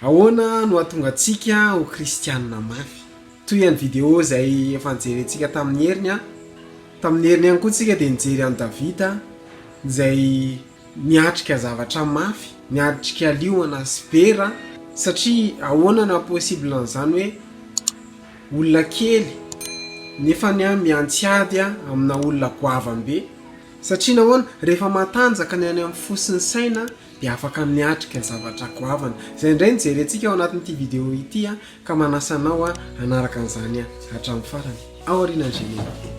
ahoana no atonga antsika ho kristianina mafy toy any video zay efa nijerentsika tamin'ny heriny tamin'ny heriny ihany koa tsika dia nijery any Davida zay niatrika zavatra mafy niatrika liona sy vera satria ahoana na possible an'izany hoe olona kely nefa ny miantsiady amina olona goavambe satria nahoana rehefa matanjaka ny any amin'ny fosiny saina dia afaka miatrika zavatra goavana zay indray nijerentsika ao anatin'ity video ity ka manasanao hanaraka an'izany hatramin'ny farany ao aoriana an'Andriamanitra.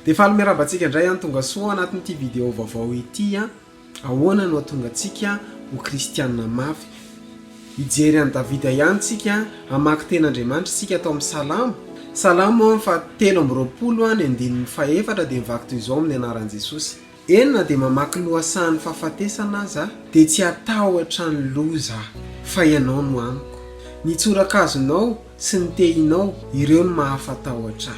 Dia faly miarabantsika indray tonga soa anatin'ity video vaovao ity ahoana no atonga antsika ho kristianina mafy. Ijery any Davida ihany tsika hamaky ten'Andriamanitra tsika atao amin'ny Salamo fa 7:20 ny andininy 4 dia mivaky toy izao amin'ny anaran'i Jesosy. Enina dia mamaky lohasahan'ny fahafatesana aza dia tsy atahotra ny loza fa ianao no amiko. Ny tsorakazonao sy ny tehinao ireo no mahafatahotra.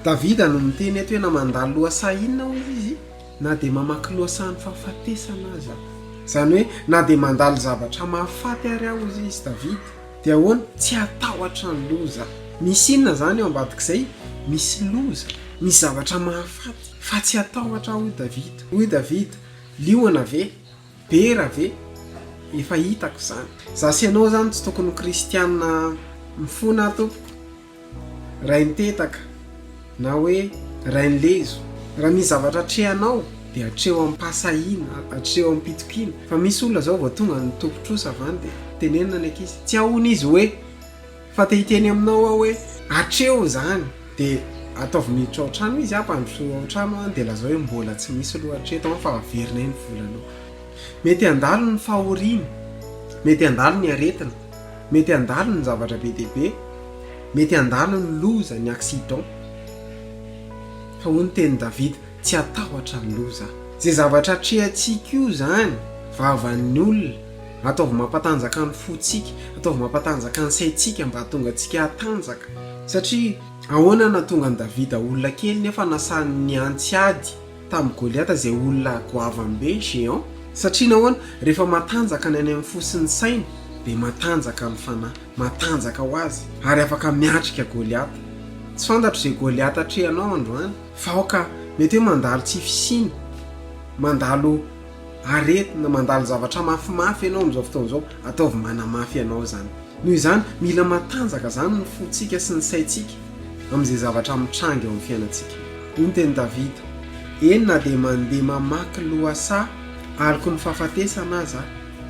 Davida no miteny eto hoe na mandalo lohasaha inona hoy izy na dia mamaky lohasahan'ny fahafatesana aza. Zany hoe na dia mandalo zavatra mahafaty ary aho izy Davida dia ahoana tsy atahotra ny loza. Misy inona zany eo ambadik'izay misy loza misy zavatra mahafaty fa tsy atahotra hoy Davida. Hoy Davida liona ve bera ve efa hitako zany. Zasy ianao zany tsy tokony kristianina mifona tompoko ray nitetaka na hoe ray nilezo. Raha misy zavatra atrehanao dia atreo amin'ny pasahina atreo amin'ny pitokina fa misy olona zao vao tonga ny tompotrosa avany dia tenenina ny ankizy tsy ahona izy hoe fa te hiteny aminao hoe atreo zany dia ataovy miditra ao trano izy mpandroso ao trano dia lazao hoe mbola tsy misy aloha atreto fa averina ny volanao. Mety handalo ny fahoriana, mety handalo ny aretina, mety handalo ny zavatra be dehibe, mety handalo ny loza ny accident. Fa hoy ny teny Davida tsy atahotra ny loza. Zay zavatra atrehantsika io zany vavan'ny olona ataovy mampatanjaka ny fotsika, ataovy mampatanjaka ny saitsika mba hatonga antsika hatanjaka. Satria ahoana na tonga ny Davida olona kely nefa nasany antsiady tamin'ny Goliata zay olona goavambe géant. Satria nahoana rehefa matanjaka ny any amin'ny fosiny saina dia matanjaka ny fanahy, matanjaka ho azy ary afaka miatrika Goliata. Tsy fantatro zay Goliata atrehanao androany fa aoka mety hoe mandalo tsy fisiny, mandalo aretina, mandalo zavatra mafimafy ianao amin'izao fotoana izao ataovy manamafy ianao zany. Noho izany mila matanjaka zany ny fotsika sy ny saitsika amin'izay zavatra mitrangy eo amin'ny fiainantsika. Hoy ny teny Davida enina dia mandeha mamaky lohasaha ariko ny fahafatesana aza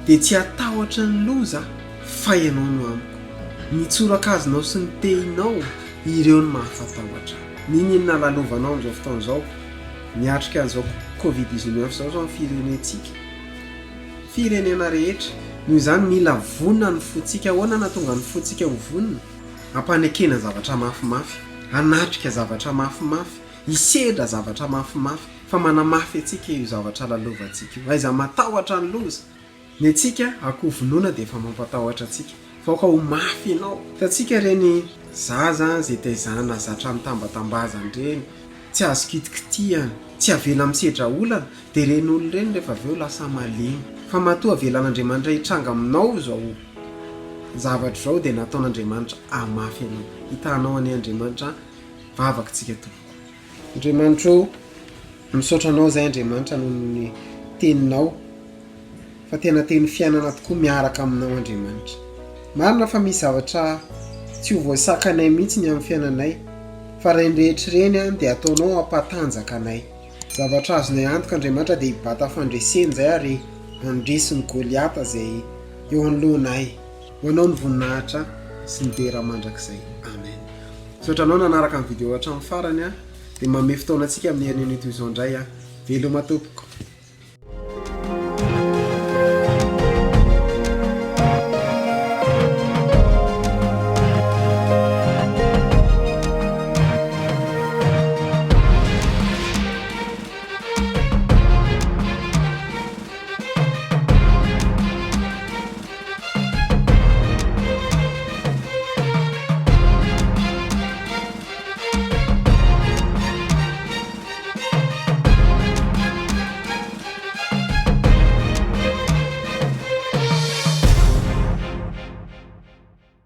dia tsy atahotra ny loza fa ianao no amiko. Ny tsorakazonao sy ny tehinao ireo no mahafatahotra. Ninona lalovanao amin'izao fotoana izao miatrika an'izao Covid-19 zao amin'ny firenentsika, firenena rehetra. Noho izany mila vonina ny fotsika. Ahoana na tonga ny fotsika ho vonina? Ampanekena zavatra mafimafy, hanatrika zavatra mafimafy, hisedra zavatra mafimafy fa manamafy antsika io zavatra lalovantsika io. Aiza matahotra ny loza ny antsika akoho vonoina dia efa mampatahotra antsika fa ka ho mafy ianao. Tatsika reny zaza zay taizana zatra mitambatambazana reny tsy azo kitikitiana, tsy avela misedra olana dia reny olo reny rehefa aveo lasa malemy. Fa matoa avelan'Andriamanitra hitranga aminao zao zavatra zao dia nataon'Andriamanitra amafy anao. Hitanao any Andriamanitra vavakantsika tompoko. Andriamanitra misaotra anao zay Andriamanitra noho ny teninao fa tena teny fiainana tokoa miaraka aminao Andriamanitra. Marina fa misy zavatra tsy ho voasakanay mihitsy ny amin'ny fiainanay fa reny rehetra reny dia ataonao hampatanjaka anay. Zavatra azonay antoka Andriamanitra dia hibata fandreseny zay ary andresiny Goliata zay eo anoloanay. Hoanao ny voninahitra sy ny dera mandrakizay. Amen. Misaotra anao nanaraka ny video hatramin'ny farany dia manome fotoana antsika amin'ny herin'ny toy izao indray. Veloma tompoko.